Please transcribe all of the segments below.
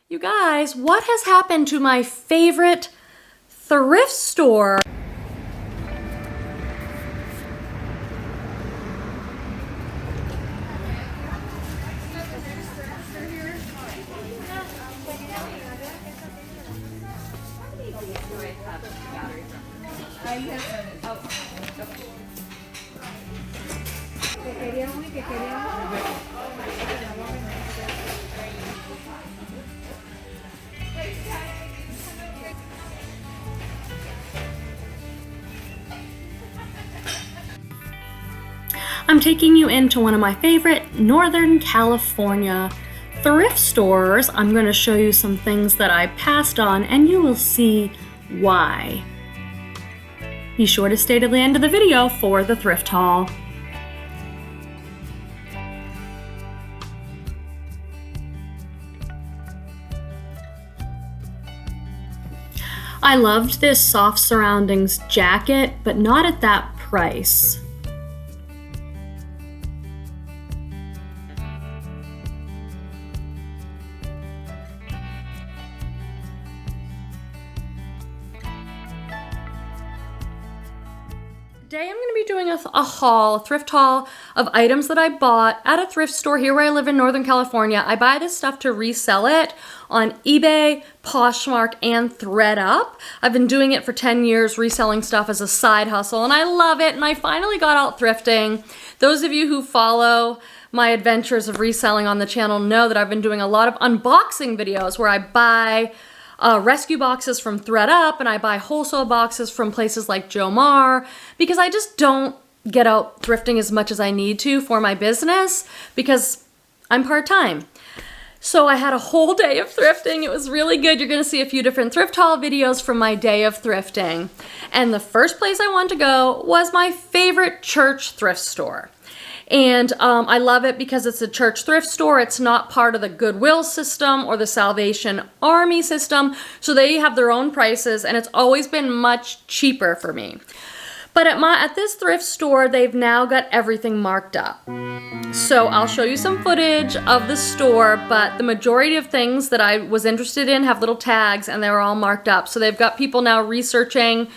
You guys, what has happened to my favorite thrift store? I'm taking you into one of my favorite Northern California thrift stores. I'm going to show you some things that I passed on and you will see why. Be sure to stay to the end of the video for the thrift haul. I loved this soft surroundings jacket, but not at that price. Today I'm going to be doing a thrift haul of items that I bought at a thrift store here where I live in Northern California. I buy this stuff to resell it on eBay, Poshmark, and Thredup. I've been doing it for 10 years, reselling stuff as a side hustle, and I love it, and I finally got out thrifting. Those of you who follow my adventures of reselling on the channel know that I've been doing a lot of unboxing videos where I buy rescue boxes from Thredup and I buy wholesale boxes from places like Jomar because I just don't get out thrifting as much as I need to for my business because I'm part-time. So I had a whole day of thrifting. It was really good. You're going to see a few different thrift haul videos from my day of thrifting. And the first place I wanted to go was my favorite church thrift store. And I love it because it's a church thrift store. It's not part of the Goodwill system or the Salvation Army system. So they have their own prices and it's always been much cheaper for me. But at this thrift store, they've now got everything marked up. So I'll show you some footage of the store, but the majority of things that I was interested in have little tags and they're all marked up. So they've got people now researching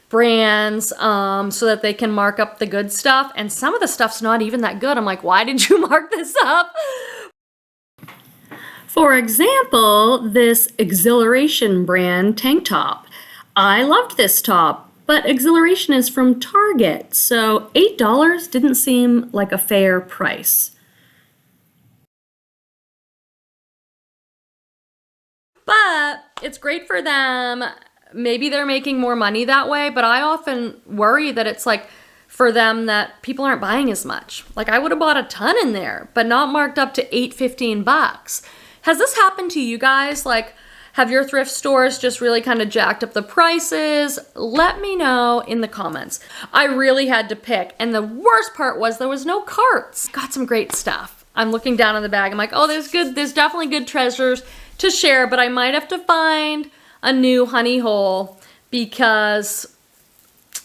brands so that they can mark up the good stuff, and some of the stuff's not even that good. I'm like, why did you mark this up? For example, this Exhilaration brand tank top. I loved this top, but Exhilaration is from Target, so $8 didn't seem like a fair price. But it's great for them. Maybe they're making more money that way, but I often worry that it's like for them that people aren't buying as much. Like I would have bought a ton in there, but not marked up to $8.15. Has this happened to you guys? Like, have your thrift stores just really kind of jacked up the prices? Let me know in the comments. I really had to pick, and the worst part was there was no carts. Got some great stuff. I'm looking down in the bag. I'm like, oh, there's definitely good treasures to share, but I might have to find a new honey hole because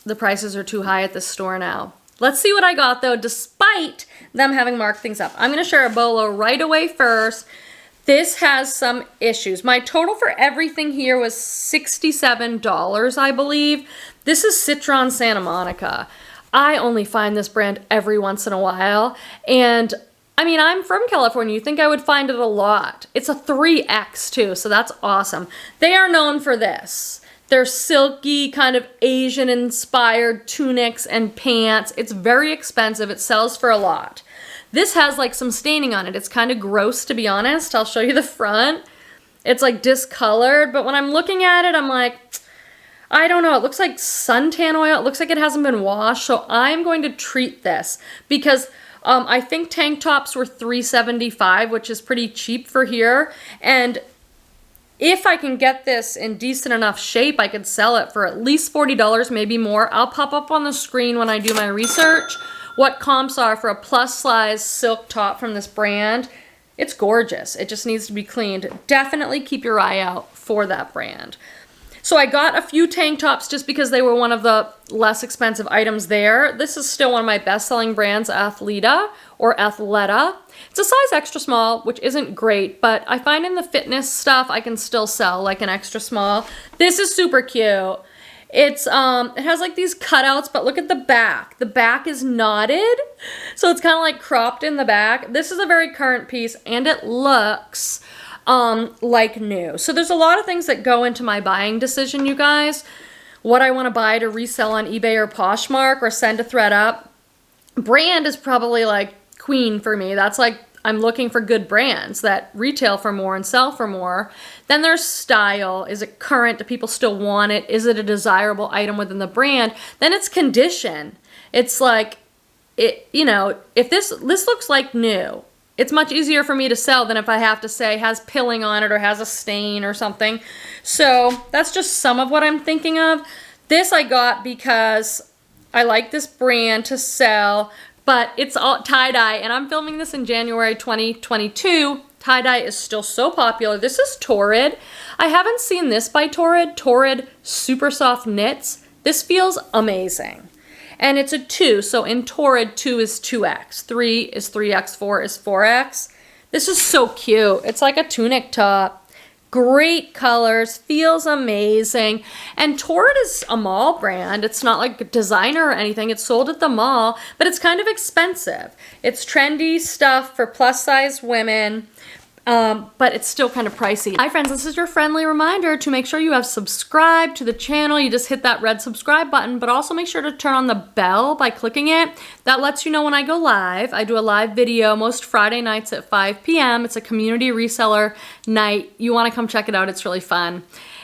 the prices are too high at the store now. Let's see what I got though, despite them having marked things up. I'm gonna share a bolo right away first. This has some issues. My total for everything here was $67, I believe. This is Citron Santa Monica. I only find this brand every once in a while, and I mean, I'm from California. You think I would find it a lot. It's a 3X too, so that's awesome. They are known for this. They're silky, kind of Asian-inspired tunics and pants. It's very expensive. It sells for a lot. This has like some staining on it. It's kind of gross, to be honest. I'll show you the front. It's like discolored, but when I'm looking at it, I'm like, I don't know. It looks like suntan oil. It looks like it hasn't been washed, so I'm going to treat this because I think tank tops were $3.75, which is pretty cheap for here. And if I can get this in decent enough shape, I could sell it for at least $40, maybe more. I'll pop up on the screen when I do my research what comps are for a plus size silk top from this brand. It's gorgeous. It just needs to be cleaned. Definitely keep your eye out for that brand. So I got a few tank tops just because they were one of the less expensive items there. This is still one of my best-selling brands, Athleta or Athleta. It's a size extra small, which isn't great, but I find in the fitness stuff I can still sell like an extra small. This is super cute. It's it has like these cutouts, but look at the back. The back is knotted, so it's kind of like cropped in the back. This is a very current piece, and it looks like new. So there's a lot of things that go into my buying decision, you guys. What I want to buy to resell on eBay or Poshmark or send to Thredup. Brand is probably like queen for me. That's like, I'm looking for good brands that retail for more and sell for more. Then there's style. Is it current? Do people still want it? Is it a desirable item within the brand? Then it's condition. It's like, if this looks like new, it's much easier for me to sell than if I have to say has pilling on it or has a stain or something. So that's just some of what I'm thinking of. This I got because I like this brand to sell, but it's all tie-dye, and I'm filming this in January 2022. Tie-dye is still so popular. This is Torrid. I haven't seen this by Torrid. Torrid Super Soft Knits. This feels amazing. And it's a 2, so in Torrid, 2 is 2X, 3 is 3X, 4 is 4X. This is so cute. It's like a tunic top. Great colors, feels amazing. And Torrid is a mall brand. It's not like a designer or anything. It's sold at the mall, but it's kind of expensive. It's trendy stuff for plus size women. But it's still kind of pricey. Hi friends, this is your friendly reminder to make sure you have subscribed to the channel. You just hit that red subscribe button, but also make sure to turn on the bell by clicking it. That lets you know when I go live. I do a live video most Friday nights at 5 p.m. It's a community reseller night. You want to come check it out. It's really fun.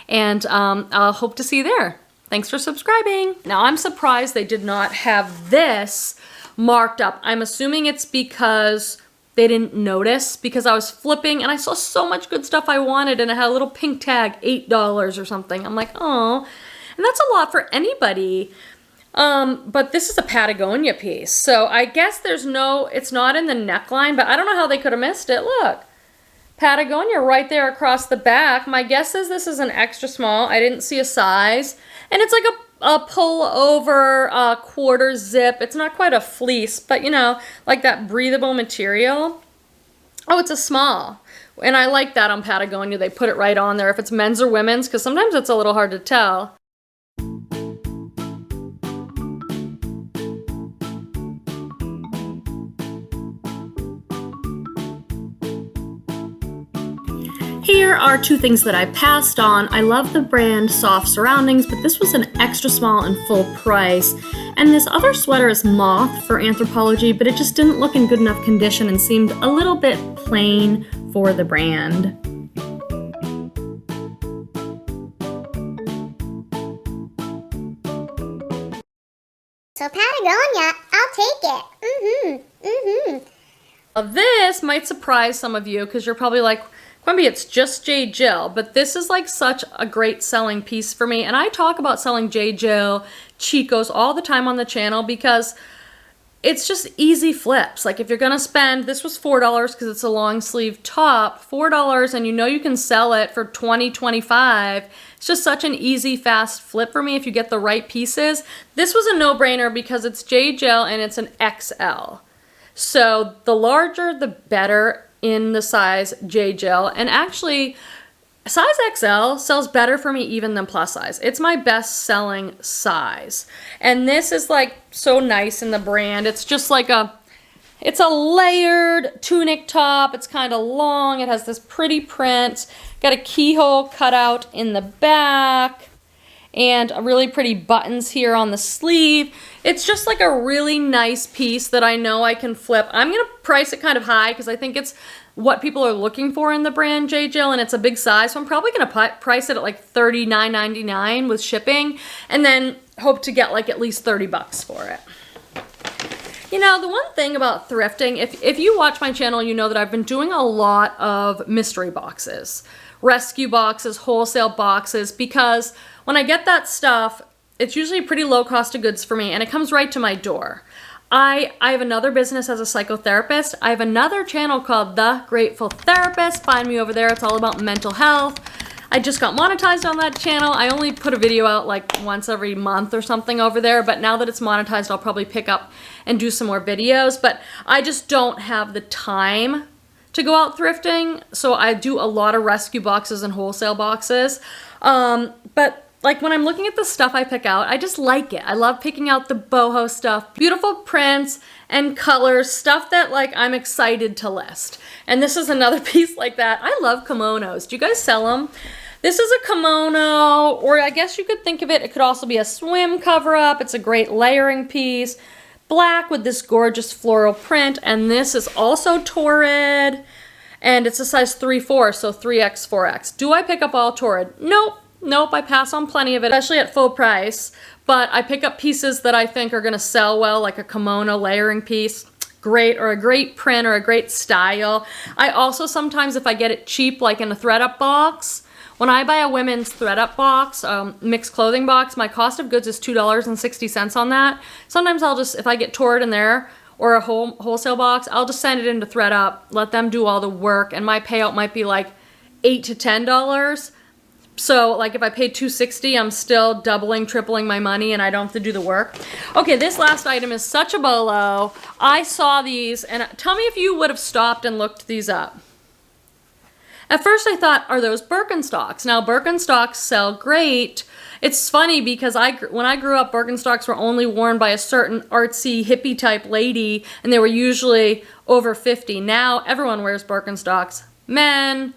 And I'll hope to see you there. Thanks for subscribing. Now I'm surprised they did not have this marked up. I'm assuming it's because they didn't notice, because I was flipping and I saw so much good stuff I wanted and it had a little pink tag, $8 or something. I'm like, oh, and that's a lot for anybody. But this is a Patagonia piece. So I guess it's not in the neckline, but I don't know how they could have missed it. Look, Patagonia right there across the back. My guess is this is an extra small. I didn't see a size. And it's like a pull over quarter zip. It's not quite a fleece, but like that breathable material. Oh, it's a small. And I like that on Patagonia. They put it right on there if it's men's or women's, because sometimes it's a little hard to tell. Here are two things that I passed on. I love the brand Soft Surroundings, but this was an extra small and full price. And this other sweater is Moth for Anthropologie, but it just didn't look in good enough condition and seemed a little bit plain for the brand. So Patagonia, I'll take it. This might surprise some of you because you're probably like, Quimby, it's just J. Jill, but this is like such a great selling piece for me. And I talk about selling J. Jill, Chico's all the time on the channel because it's just easy flips. Like if you're gonna spend, this was $4 because it's a long sleeve top, $4, and you can sell it for $20, $25. It's just such an easy, fast flip for me if you get the right pieces. This was a no-brainer because it's J. Jill and it's an XL. So the larger, the better in the size J. Jill. And actually, size XL sells better for me even than plus size. It's my best selling size. And this is like so nice in the brand. It's just like it's a layered tunic top. It's kind of long. It has this pretty print. Got a keyhole cut out in the back. And really pretty buttons here on the sleeve. It's just like a really nice piece that I know I can flip. I'm gonna price it kind of high because I think it's what people are looking for in the brand J. Jill, and it's a big size, so I'm probably gonna price it at like $39.99 with shipping, and then hope to get like at least 30 bucks for it. The one thing about thrifting, if you watch my channel, you know that I've been doing a lot of mystery boxes, rescue boxes, wholesale boxes, because when I get that stuff, it's usually a pretty low cost of goods for me, and it comes right to my door. I have another business as a psychotherapist. I have another channel called The Grateful Therapist. Find me over there. It's all about mental health. I just got monetized on that channel. I only put a video out like once every month or something over there, but now that it's monetized, I'll probably pick up and do some more videos, but I just don't have the time to go out thrifting, so I do a lot of rescue boxes and wholesale boxes. But like when I'm looking at the stuff I pick out, I just like it. I love picking out the boho stuff, beautiful prints and colors, stuff that like I'm excited to list. And this is another piece like that. I love kimonos. Do you guys sell them? This is a kimono, or I guess you could think of it, it could also be a swim cover-up. It's a great layering piece. Black with this gorgeous floral print, and this is also torrid, and it's a size 3/4, so 3X, 4X. Do I pick up all torrid? Nope. Nope, I pass on plenty of it, especially at full price, but I pick up pieces that I think are gonna sell well, like a kimono layering piece, great, or a great print, or a great style. I also sometimes, if I get it cheap, like in a Thredup box, when I buy a women's Thredup box, mixed clothing box, my cost of goods is $2.60 on that. Sometimes I'll just, if I get torrid in there, or a wholesale box, I'll just send it into Thredup, let them do all the work, and my payout might be like $8 to $10. So like if I paid $2.60, I'm still doubling, tripling my money, and I don't have to do the work. Okay, this last item is such a bolo. I saw these, and tell me if you would have stopped and looked these up. At first I thought, are those Birkenstocks? Now Birkenstocks sell great. It's funny because when I grew up, Birkenstocks were only worn by a certain artsy hippie type lady, and they were usually over 50. Now everyone wears Birkenstocks. Men,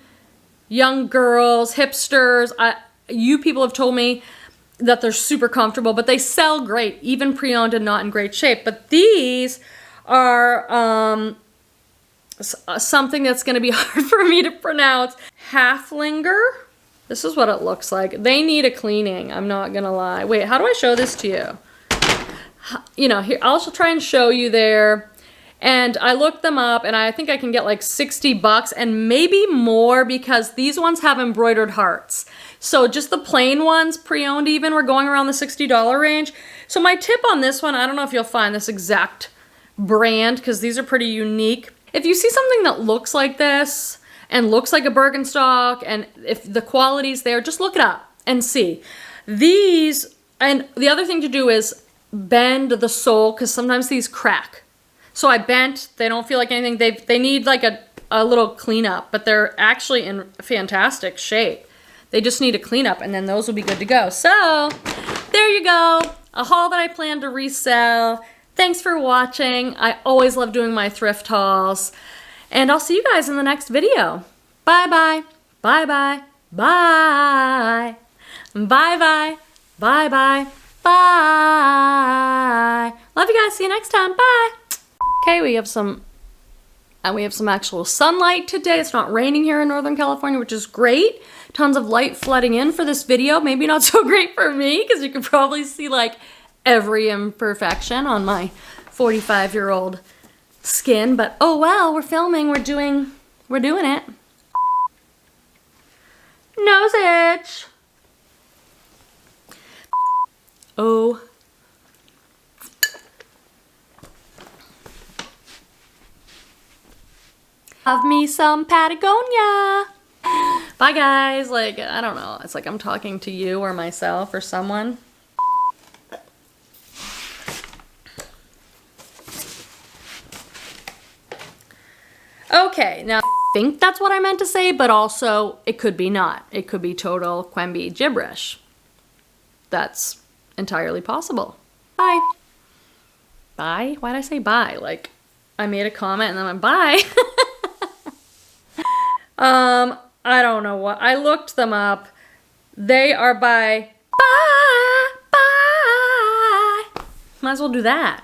young girls, hipsters. You people have told me that they're super comfortable, but they sell great, even pre-owned and not in great shape. But these are something that's going to be hard for me to pronounce. Haflinger. This is what it looks like. They need a cleaning, I'm not going to lie. Wait, how do I show this to you? You know, here, I'll try and show you there. And I looked them up, and I think I can get like 60 bucks and maybe more, because these ones have embroidered hearts. So just the plain ones, pre-owned even, we're going around the $60 range. So my tip on this one, I don't know if you'll find this exact brand, because these are pretty unique. If you see something that looks like this and looks like a Birkenstock, and if the quality's there, just look it up and see. These, and the other thing to do is bend the sole, because sometimes these crack. So I bent, they don't feel like anything. They need like a little cleanup, but they're actually in fantastic shape. They just need a cleanup, and then those will be good to go. So there you go, a haul that I plan to resell. Thanks for watching. I always love doing my thrift hauls, and I'll see you guys in the next video. Bye-bye, bye-bye, bye. Bye-bye, bye-bye, bye. Love you guys, see you next time, bye. Okay, we have some actual sunlight today. It's not raining here in Northern California, which is great. Tons of light flooding in for this video. Maybe not so great for me, because you can probably see like every imperfection on my 45-year-old skin, but oh well, we're filming, we're doing it. Nose itch. Oh. Love me some Patagonia. Bye guys, like, I don't know, it's like I'm talking to you or myself or someone. Okay, now I think that's what I meant to say, but also it could be not. It could be total Quemby gibberish. That's entirely possible. Bye. Bye? Why'd I say bye? Like, I made a comment and then I went bye. I don't know what. I looked them up. They are by bye. Might as well do that.